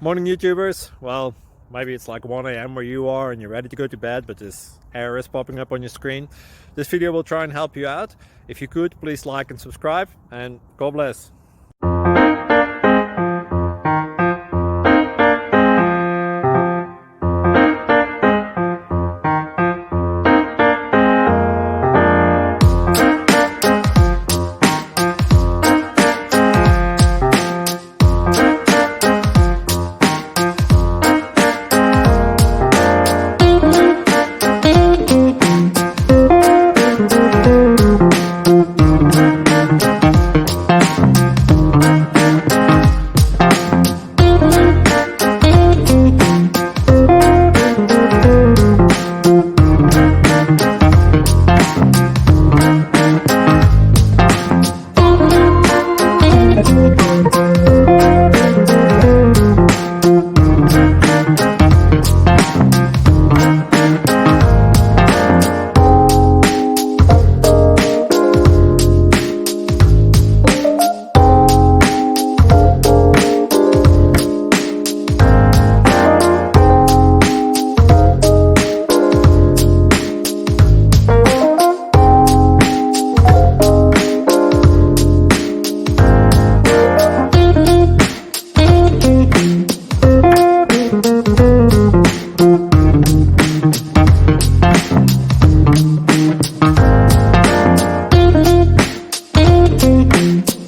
Morning YouTubers. Well, maybe it's like 1 a.m. where you are and you're ready to go to bed, but this error is popping up on your screen. This video will try and help you out. If you could, please like and subscribe, and God bless.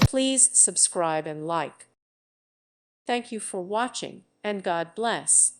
Please subscribe and like. Thank you for watching, and God bless.